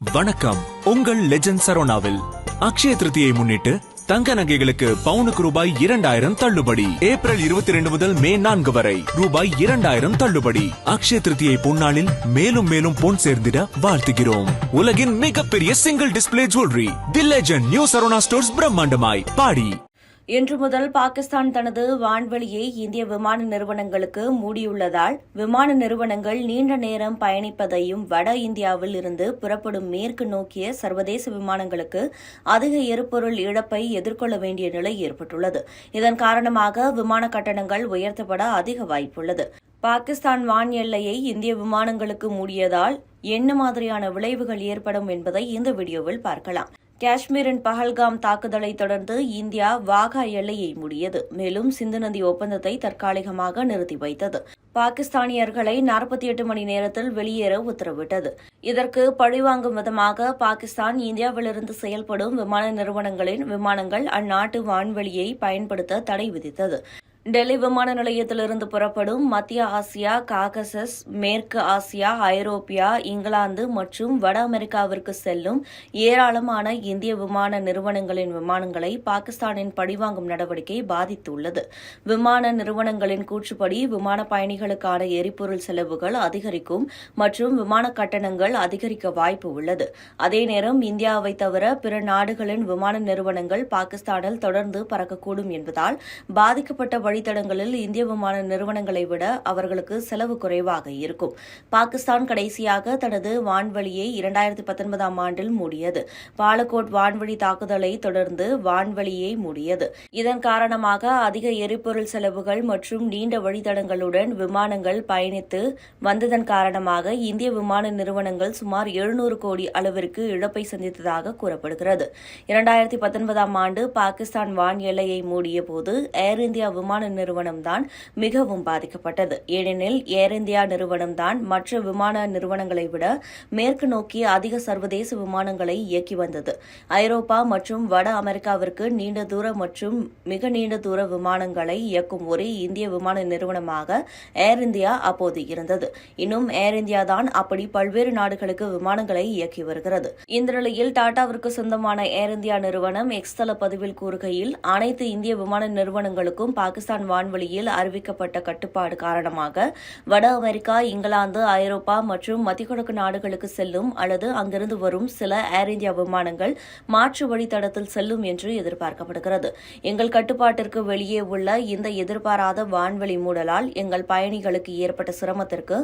வணக்கம். உங்கள் லெஜண்ட் சரோனாவில் அக்ஷய திருதியை முன்னிட்டு தங்க நகைகளுக்கு பவுனுக்கு ரூபாய் 2000 தள்ளுபடி. ஏப்ரல் 22 முதல் மே 4 வரை ரூபாய் 2000 தள்ளுபடி. அக்ஷய திருதியை பொன்னாளில் மேலும் மேலும் பொன் சேர்ந்திட வாழ்த்துகிறோம். உலகின் மிகப்பெரிய single display jewellery the legend new Saravana stores பிரம்மாண்டமாய் பாடி. இன்று முதல் பாகிஸ்தான் தனது வான்வெளியை இந்திய விமான நிறுவனங்களுக்கு மூடியுள்ளதால் விமான நிறுவனங்கள் நீண்ட நேரம் பயணிப்பதையும் வட இந்தியாவில் இருந்து புறப்படும் மேற்கு நோக்கிய சர்வதேச விமானங்களுக்கு அதிக எரிபொருள் இழப்பை எதிர்கொள்ள வேண்டிய நிலை ஏற்பட்டுள்ளது. இதன் காரணமாக விமான கட்டணங்கள் உயர்த்தப்பட அதிக வாய்ப்புள்ளது. பாகிஸ்தான் வான் எல்லையை இந்திய விமானங்களுக்கு மூடியதால் என்ன மாதிரியான விளைவுகள் ஏற்படும் என்பதை இந்த வீடியோவில் பார்க்கலாம். காஷ்மீரின் பஹல்காம் தாக்குதலை தொடர்ந்து இந்தியா வாகா எல்லையை மூடியது. மேலும் சிந்து நதி ஒப்பந்தத்தை தற்காலிகமாக நிறுத்தி வைத்தது. பாகிஸ்தானியர்களை 48 மணி நேரத்தில் வெளியேற உத்தரவிட்டது. இதற்கு பழிவாங்கும் விதமாக பாகிஸ்தான் இந்தியாவிலிருந்து செயல்படும் விமான நிறுவனங்களின் விமானங்கள் அந்நாட்டு வான்வெளியை பயன்படுத்த தடை விதித்தது. டெல்லி விமான நிலையத்திலிருந்து புறப்படும் மத்திய ஆசியா, காகசஸ், மேற்கு ஆசியா, ஐரோப்பியா, இங்கிலாந்து மற்றும் வட அமெரிக்காவிற்கு செல்லும் ஏராளமான இந்திய விமான நிறுவனங்களின் விமானங்களை பாகிஸ்தானின் பழிவாங்கும் நடவடிக்கை பாதித்துள்ளது. விமான நிறுவனங்களின் கூற்றுப்படி விமான பயணிகளுக்கான எரிபொருள் செலவுகள் அதிகரிக்கும் மற்றும் விமான கட்டணங்கள் அதிகரிக்க வாய்ப்பு உள்ளது. அதே நேரம் இந்தியாவை தவிர பிற நாடுகளின் விமான நிறுவனங்கள் பாகிஸ்தானில் தொடர்ந்து பறக்கக்கூடும் என்பதால் பாதிக்கப்பட்ட வழித்தடங்களில் இந்திய விமான நிறுவனங்களை விட அவர்களுக்கு செலவு குறைவாக இருக்கும். பாகிஸ்தான் கடைசியாக தனது வான்வெளியை 2019 ஆண்டில் மூடியது. பாலகோட் வான்வழி தாக்குதலை தொடர்ந்து வான்வெளியை மூடியது. இதன் காரணமாக அதிக எரிபொருள் செலவுகள் மற்றும் நீண்ட வழித்தடங்களுடன் விமானங்கள் பயணித்து வந்ததன் காரணமாக இந்திய விமான நிறுவனங்கள் சுமார் 700 கோடி அளவிற்கு இழப்பை சந்தித்ததாக கூறப்படுகிறது. 2019 ஆண்டு பாகிஸ்தான் வான் எல்லையை மூடிய போது ஏர் இந்தியா விமான நிறுவனம்தான் மிகவும் பாதிக்கப்பட்டது. ஏனெனில் ஏர் இந்தியா நிறுவனம்தான் மற்ற விமான நிறுவனங்களை விட மேற்கு நோக்கி அதிக சர்வதேச விமானங்களை இயக்கி வந்தது. ஐரோப்பா மற்றும் வட அமெரிக்காவிற்கு நீண்ட தூர மற்றும் மிக நீண்ட தூர விமானங்களை இயக்கும் ஒரே இந்திய விமான நிறுவனமாக ஏர் இந்தியா அப்போது இருந்தது. இன்னும் ஏர் இந்தியா தான் அப்படி பல்வேறு நாடுகளுக்கு விமானங்களை இயக்கி வருகிறது. இந்த நிலையில் டாடாவிற்கு சொந்தமான ஏர் இந்தியா நிறுவனம் எக்ஸ் தள பதிவில் கூறுகையில், அனைத்து இந்திய விமான நிறுவனங்களுக்கும் பாகிஸ்தான் வான்வெளியில் அறிவிக்கப்பட்ட கட்டுப்பாடு காரணமாக வட அமெரிக்கா, இங்கிலாந்து, ஐரோப்பா மற்றும் மத்திய கிழக்கு நாடுகளுக்கு செல்லும் அல்லது அங்கிருந்து வரும் சில ஏர் இந்தியா விமானங்கள் மாற்று வழித்தடத்தில் செல்லும் என்று எதிர்பார்க்கப்படுகிறது. எங்கள் கட்டுப்பாட்டிற்கு வெளியே உள்ள இந்த எதிர்பாராத வான்வெளி மூடலால் எங்கள் பயணிகளுக்கு ஏற்பட்ட சிரமத்திற்கு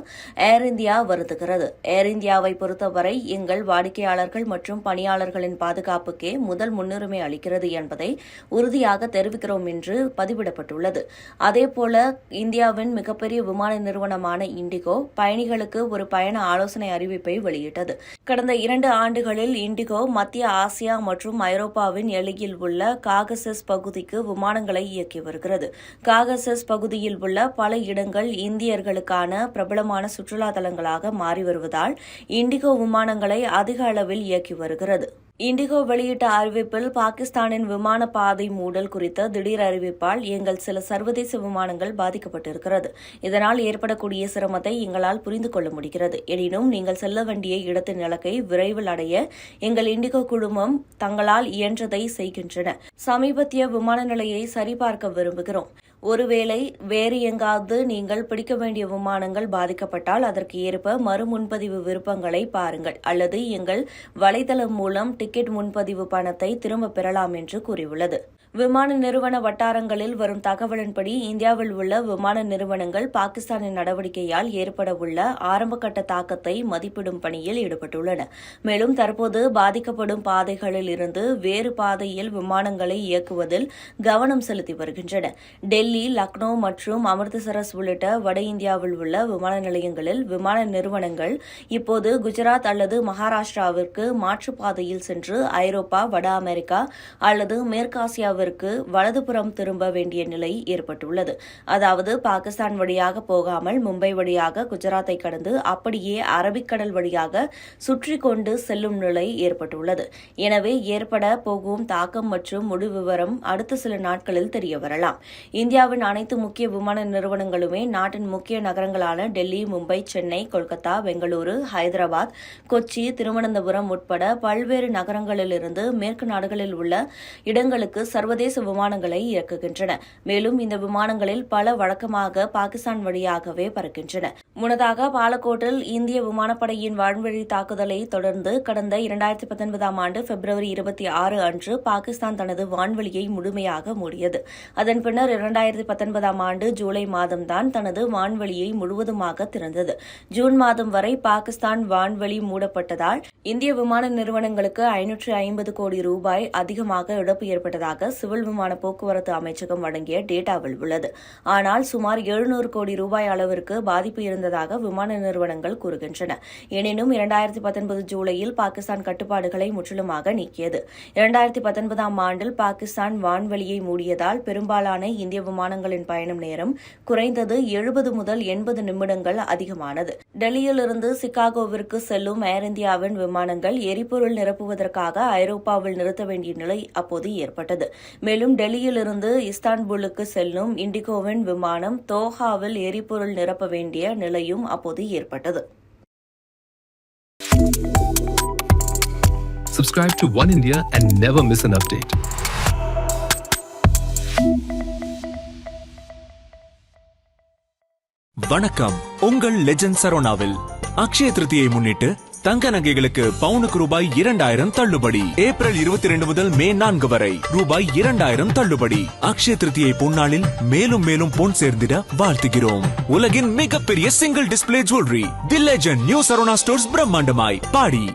ஏர் இந்தியா வருந்துகிறது. ஏர் இந்தியாவை பொறுத்தவரை எங்கள் வாடிக்கையாளர்கள் மற்றும் பணியாளர்களின் பாதுகாப்புக்கே முதல் முன்னுரிமை அளிக்கிறது என்பதை உறுதியாக தெரிவிக்கிறோம் என்று பதிவிடப்பட்டுள்ளது. அதேபோல இந்தியாவின் மிகப்பெரிய விமான நிறுவனமான இண்டிகோ பயணிகளுக்கு ஒரு பயண ஆலோசனை அறிவிப்பை வெளியிட்டது. கடந்த 2 ஆண்டுகளில் இண்டிகோ மத்திய ஆசியா மற்றும் ஐரோப்பாவின் எல்லையில் உள்ள காகசஸ் பகுதிக்கு விமானங்களை இயக்கி வருகிறது. காகசஸ் பகுதியில் உள்ள பல இடங்கள் இந்தியர்களுக்கான பிரபலமான சுற்றுலா தலங்களாக மாறி வருவதால் இண்டிகோ விமானங்களை அதிக அளவில் இயக்கி வருகிறது. இண்டிகோ வெளியிட்ட அறிவிப்பில், பாகிஸ்தானின் விமான பாதை மூடல் குறித்த திடீர் அறிவிப்பால் எங்கள் சில சர்வதேச விமானங்கள் பாதிக்கப்பட்டிருக்கிறது. இதனால் ஏற்படக்கூடிய சிரமத்தை எங்களால் புரிந்து கொள்ள முடிகிறது. எனினும் நீங்கள் செல்ல வேண்டிய இடத்தின் இலக்கை விரைவில் அடைய எங்கள் இண்டிகோ குழுமம் தங்களால் இயன்றதை செய்கின்றன. சமீபத்திய விமான நிலையை சரிபார்க்க விரும்புகிறோம். ஒருவேளை வேறு எங்காவது நீங்கள் பிடிக்க வேண்டிய விமானங்கள் பாதிக்கப்பட்டால் அதற்கு ஏற்ப மறு முன்பதிவு விருப்பங்களை பாருங்கள் அல்லது எங்கள் வலைதளம் மூலம் டிக்கெட் முன்பதிவு பணத்தை திரும்ப பெறலாம் என்று கூறியுள்ளது. விமான நிறுவன வட்டாரங்களில் வரும் தகவலின்படி இந்தியாவில் உள்ள விமான நிறுவனங்கள் பாகிஸ்தானின் நடவடிக்கையால் ஏற்படவுள்ள ஆரம்பகட்ட தாக்கத்தை மதிப்பிடும் பணியில் ஈடுபட்டுள்ளன. மேலும் தற்போது பாதிக்கப்படும் பாதைகளில் இருந்து வேறு பாதையில் விமானங்களை இயக்குவதில் கவனம் செலுத்தி வருகின்றன. டெல்லி, லக்னோ மற்றும் அமிர்தசரஸ் உள்ளிட்ட வட இந்தியாவில் உள்ள விமான நிலையங்களில் விமான நிறுவனங்கள் இப்போது குஜராத் அல்லது மகாராஷ்டிராவிற்கு மாற்றுப்பாதையில் சென்று ஐரோப்பா, வட அமெரிக்கா அல்லது மேற்காசியாவிற்கு சரோனாவிற்கு வலதுபுறம் திரும்ப வேண்டிய நிலை ஏற்பட்டுள்ளது. அதாவது பாகிஸ்தான் வழியாக போகாமல் மும்பை வழியாக குஜராத்தை கடந்து அப்படியே அரபிக்கடல் வழியாக சுற்றி கொண்டு செல்லும் நிலை ஏற்பட்டுள்ளது. எனவே ஏற்பட போகும் தாக்கம் மற்றும் முழு விவரம் அடுத்த சில நாட்களில் தெரியவரலாம். இந்தியாவின் அனைத்து முக்கிய விமான நிறுவனங்களுமே நாட்டின் முக்கிய நகரங்களான டெல்லி, மும்பை, சென்னை, கொல்கத்தா, பெங்களூரு, ஹைதராபாத், கொச்சி, திருவனந்தபுரம் உட்பட பல்வேறு நகரங்களிலிருந்து மேற்கு நாடுகளில் உள்ள இடங்களுக்கு சர்வதேச விமானங்களை இயக்குகின்றன. மேலும் இந்த விமானங்களில் பல வழக்கமாக பாகிஸ்தான் வழியாகவே பறக்கின்றன. முன்னதாக பாலக்கோட்டில் இந்திய விமானப்படையின் வான்வழி தாக்குதலை தொடர்ந்து கடந்த 2019 ஆண்டு பிப்ரவரி 26 அன்று பாகிஸ்தான் தனது வான்வழியை முழுமையாக மூடியது. அதன் பின்னர் 2019 ஆண்டு ஜூலை மாதம்தான் தனது வான்வழியை முழுவதுமாக திறந்தது. ஜூன் மாதம் வரை பாகிஸ்தான் வான்வழி மூடப்பட்டதால் இந்திய விமான நிறுவனங்களுக்கு 550 கோடி ரூபாய் அதிகமாக இழப்பு ஏற்பட்டதாக சிவில் விமான போக்குவரத்து அமைச்சகம் வழங்கிய டேட்டாவில் உள்ளது. ஆனால் சுமார் 700 கோடி ரூபாய் அளவிற்கு பாதிப்பு இருந்ததாக விமான நிறுவனங்கள் கூறுகின்றன. எனினும் 2019 ஜூலையில் பாகிஸ்தான் கட்டுப்பாடுகளை முற்றிலுமாக நீக்கியது. 2019 ஆண்டில் பாகிஸ்தான் வான்வழியை மூடியதால் பெரும்பாலான இந்திய விமானங்களின் பயணம் நேரம் குறைந்தது 70 முதல் 80 நிமிடங்கள் அதிகமானது. டெல்லியிலிருந்து சிகாகோவிற்கு செல்லும் ஏர் இந்தியாவின் விமானங்கள் எரிபொருள் நிரப்புவதற்காக ஐரோப்பாவில் நிறுத்த வேண்டிய நிலை அப்போது ஏற்பட்டது. மேலும் டெல்லியிலிருந்து இஸ்தான்புல்லுக்கு செல்லும் இண்டிகோவின் விமானம் தோஹாவில் எரிபொருள் நிரப்ப வேண்டிய நிலையும் அப்போது ஏற்பட்டது. Subscribe to One India and never miss an update. வணக்கம். உங்கள் லெஜண்ட் சரோனாவில் அக்ஷய திருதியை முன்னிட்டு தங்க நகைகளுக்கு பவுனுக்கு ரூபாய் 2000 தள்ளுபடி. ஏப்ரல் 22 முதல் மே 4 வரை ரூபாய் 2000 தள்ளுபடி. அக்ஷய திருதியை பொன்னாளில் மேலும் மேலும் பொன் சேர்ந்திட வாழ்த்துகிறோம். உலகின் மிகப்பெரிய single display jewellery the legend new Saravana stores பிரம்மாண்டமாய் பாடி.